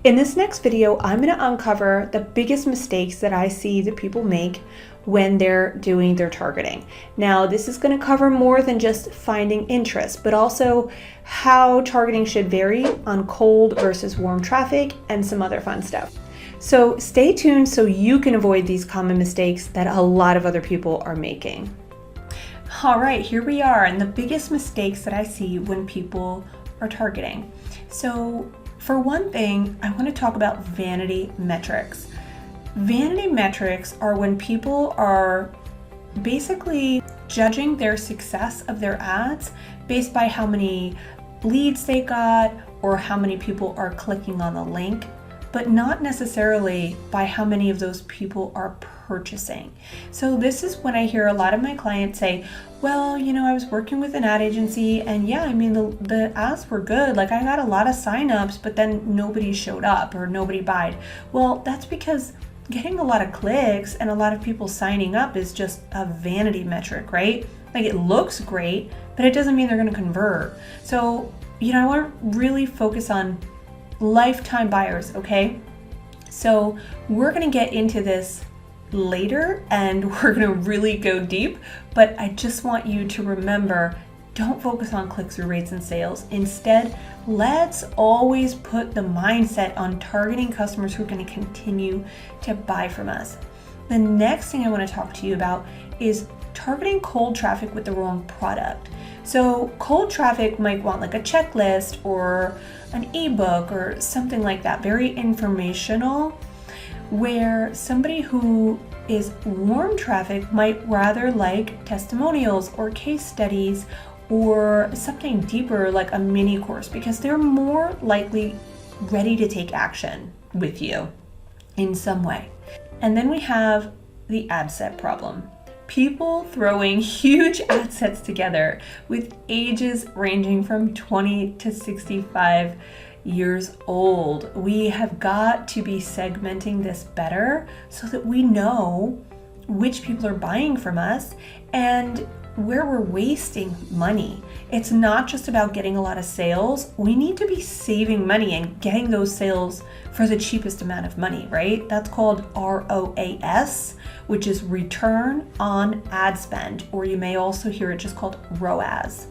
In this next video, I'm going to uncover the biggest mistakes that I see that people make when they're doing their targeting. Now, this is going to cover more than just finding interest, but also how targeting should vary on cold versus warm traffic and some other fun stuff. So stay tuned so you can avoid these common mistakes that a lot of other people are making. All right, here we are, and the biggest mistakes that I see when people are targeting. So for one thing, I want to talk about vanity metrics. Vanity metrics are when people are basically judging their success of their ads based by how many leads they got or how many people are clicking on the link, but not necessarily by how many of those people are purchasing. So this is when I hear a lot of my clients say, well, I was working with an ad agency and the ads were good. Like I got a lot of signups, but then nobody showed up or nobody buyed. Well, that's because getting a lot of clicks and a lot of people signing up is just a vanity metric, right? Like it looks great, but it doesn't mean they're going to convert. So, I want to really focus on lifetime buyers, okay? So we're going to get into this later and we're going to really go deep, but I just want you to remember, don't focus on click-through rates and sales. Instead, let's always put the mindset on targeting customers who are going to continue to buy from us. The next thing I want to talk to you about is targeting cold traffic with the wrong product. So cold traffic might want like a checklist or an ebook or something like that, very informational, where somebody who is warm traffic might rather like testimonials or case studies or something deeper like a mini course, because they're more likely ready to take action with you in some way. And then we have the ad set problem. People throwing huge ad sets together with ages ranging from 20 to 65 years old. We have got to be segmenting this better so that we know which people are buying from us and where we're wasting money. It's not just about getting a lot of sales. We need to be saving money and getting those sales for the cheapest amount of money, right? That's called ROAS, which is return on ad spend, or you may also hear it just called ROAS.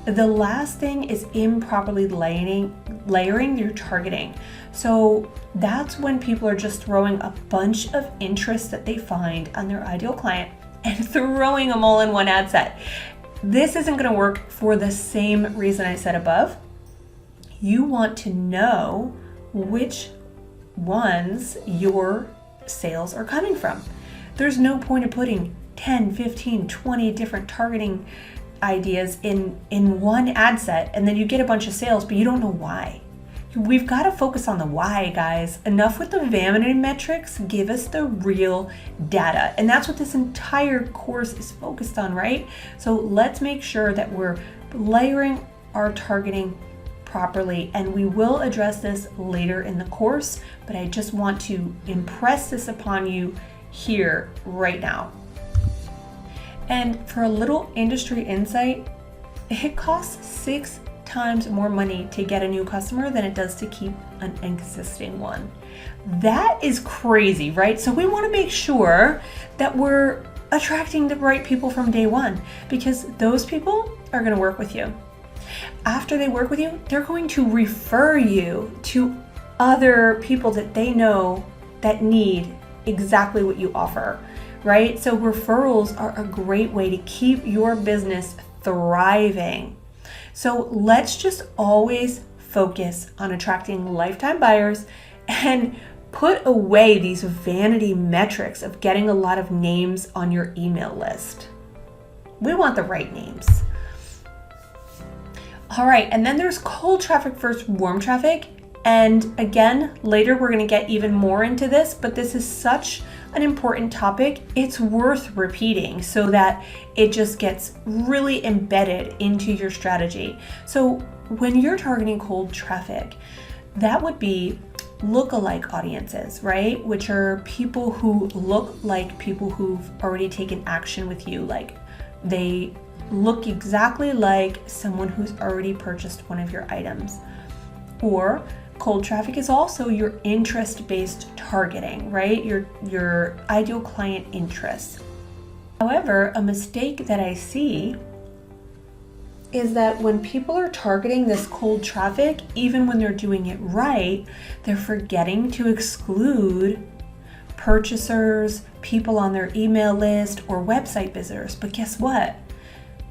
The last thing is improperly layering your targeting. So that's when people are just throwing a bunch of interests that they find on their ideal client and throwing them all in one ad set. This isn't going to work for the same reason I said above. You want to know which ones your sales are coming from. There's no point of putting 10, 15, 20 different targeting ideas in one ad set and then you get a bunch of sales, but you don't know why. We've got to focus on the why, guys. Enough with the vanity metrics. Give us the real data. And that's what this entire course is focused on, right? So let's make sure that we're layering our targeting properly, and we will address this later in the course, but I just want to impress this upon you here right now. And for a little industry insight, it costs 6 times more money to get a new customer than it does to keep an existing one. That is crazy, right? So we want to make sure that we're attracting the right people from day one, because those people are going to work with you. After they work with you, they're going to refer you to other people that they know that need exactly what you offer, right? So referrals are a great way to keep your business thriving. So let's just always focus on attracting lifetime buyers and put away these vanity metrics of getting a lot of names on your email list. We want the right names. All right, and then there's cold traffic versus warm traffic. And again, later we're going to get even more into this, but this is such an important topic. It's worth repeating so that it just gets really embedded into your strategy. So when you're targeting cold traffic, that would be lookalike audiences, right? Which are people who look like people who've already taken action with you. Like they look exactly like someone who's already purchased one of your items. Or cold traffic is also your interest-based targeting, right? Your ideal client interests. However, a mistake that I see is that when people are targeting this cold traffic, even when they're doing it right, they're forgetting to exclude purchasers, people on their email list, or website visitors. But guess what?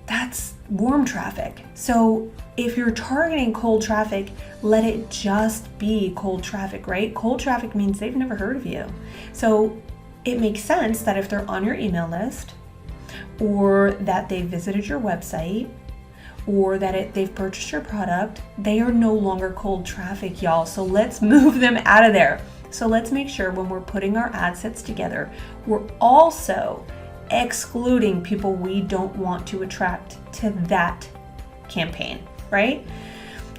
That's warm traffic. So if you're targeting cold traffic, let it just be cold traffic, right? Cold traffic means they've never heard of you. So it makes sense that if they're on your email list, or that they visited your website, or that they've purchased your product, they are no longer cold traffic, y'all. So let's move them out of there. So let's make sure when we're putting our ad sets together, we're also excluding people we don't want to attract to that campaign, right?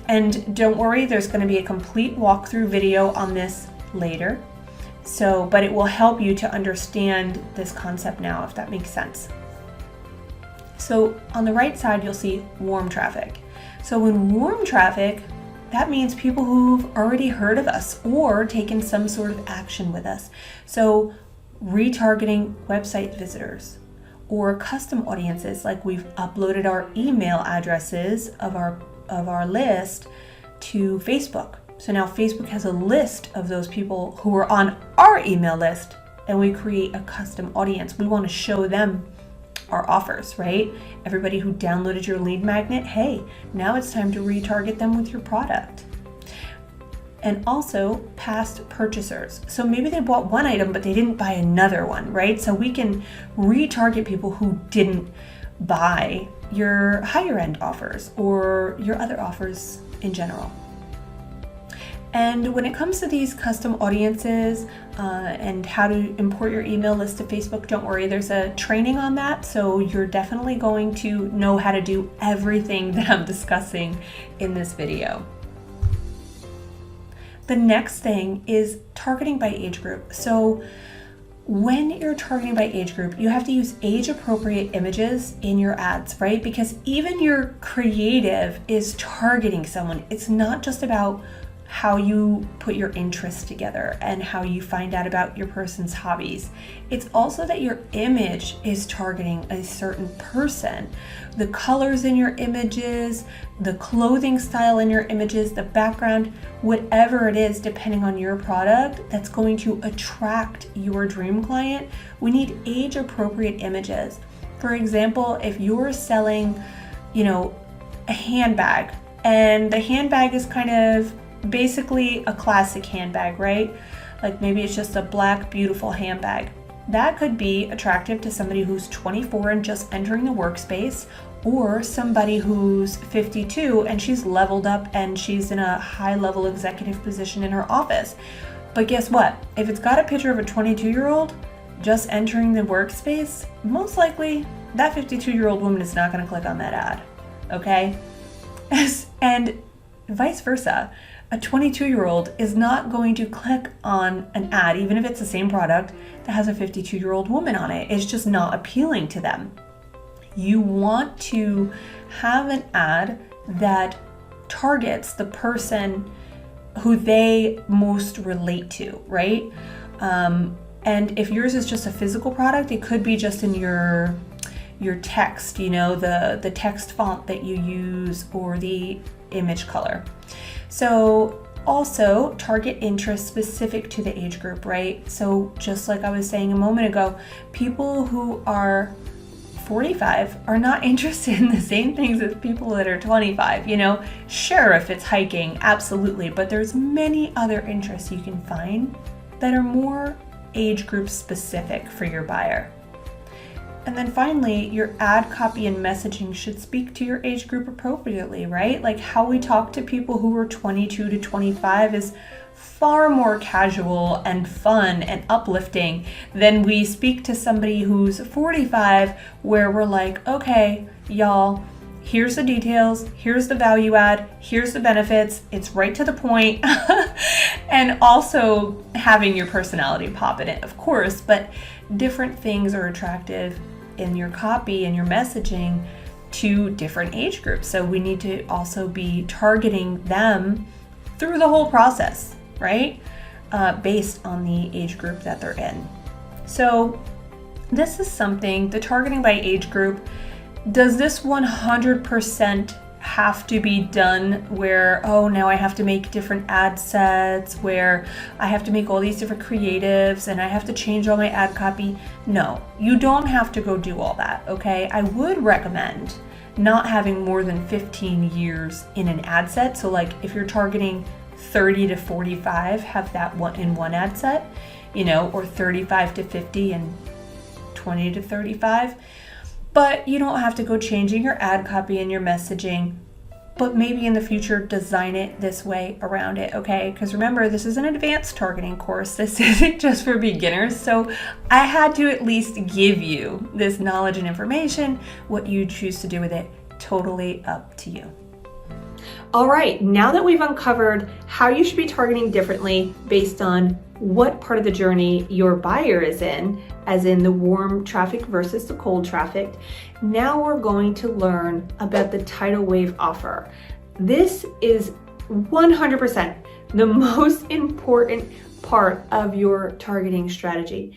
And don't worry, there's going to be a complete walkthrough video on this later. But it will help you to understand this concept now, if that makes sense. So on the right side, you'll see warm traffic. So in warm traffic, that means people who've already heard of us or taken some sort of action with us. So retargeting website visitors or custom audiences, like we've uploaded our email addresses of our list to Facebook. So now Facebook has a list of those people who are on our email list, and we create a custom audience. We want to show them our offers, right? Everybody who downloaded your lead magnet, hey, now it's time to retarget them with your product. And also past purchasers. So maybe they bought one item, but they didn't buy another one, right? So we can retarget people who didn't buy your higher end offers or your other offers in general. And when it comes to these custom audiences and how to import your email list to Facebook, don't worry, there's a training on that. So you're definitely going to know how to do everything that I'm discussing in this video. The next thing is targeting by age group. So when you're targeting by age group, you have to use age-appropriate images in your ads, right? Because even your creative is targeting someone. It's not just about how you put your interests together and how you find out about your person's hobbies. It's also that your image is targeting a certain person. The colors in your images, the clothing style in your images, the background, whatever it is, depending on your product, that's going to attract your dream client. We need age-appropriate images. For example, if you're selling, a handbag, and the handbag is kind of basically a classic handbag, right? Like maybe it's just a black, beautiful handbag. That could be attractive to somebody who's 24 and just entering the workspace, or somebody who's 52 and she's leveled up and she's in a high-level executive position in her office. But guess what? If it's got a picture of a 22-year-old just entering the workspace, most likely that 52-year-old woman is not going to click on that ad, okay? And vice versa. A 22-year-old is not going to click on an ad, even if it's the same product, that has a 52-year-old woman on it. It's just not appealing to them. You want to have an ad that targets the person who they most relate to, right? And if yours is just a physical product, it could be just in your text, the text font that you use or the image color. So also target interest specific to the age group, right? So just like I was saying a moment ago, people who are 45 are not interested in the same things as people that are 25, Sure, if it's hiking, absolutely, but there's many other interests you can find that are more age group specific for your buyer. And then finally, your ad copy and messaging should speak to your age group appropriately, right? Like how we talk to people who are 22 to 25 is far more casual and fun and uplifting than we speak to somebody who's 45, where we're like, okay, y'all, here's the details, here's the value add, here's the benefits, it's right to the point. And also having your personality pop in it, of course, but different things are attractive in your copy and your messaging to different age groups. So we need to also be targeting them through the whole process, right? Based on the age group that they're in. So this is something, the targeting by age group, does this 100% have to be done where, oh, now I have to make different ad sets, where I have to make all these different creatives and I have to change all my ad copy? No, you don't have to go do all that, okay? I would recommend not having more than 15 years in an ad set. So like if you're targeting 30 to 45, have that one in one ad set, or 35 to 50 and 20 to 35. But you don't have to go changing your ad copy and your messaging, but maybe in the future design it this way around it, okay? Because remember, this is an advanced targeting course. This isn't just for beginners. So I had to at least give you this knowledge and information. What you choose to do with it, totally up to you. All right, now that we've uncovered how you should be targeting differently based on what part of the journey your buyer is in, as in the warm traffic versus the cold traffic, now we're going to learn about the tidal wave offer. This is 100% the most important part of your targeting strategy.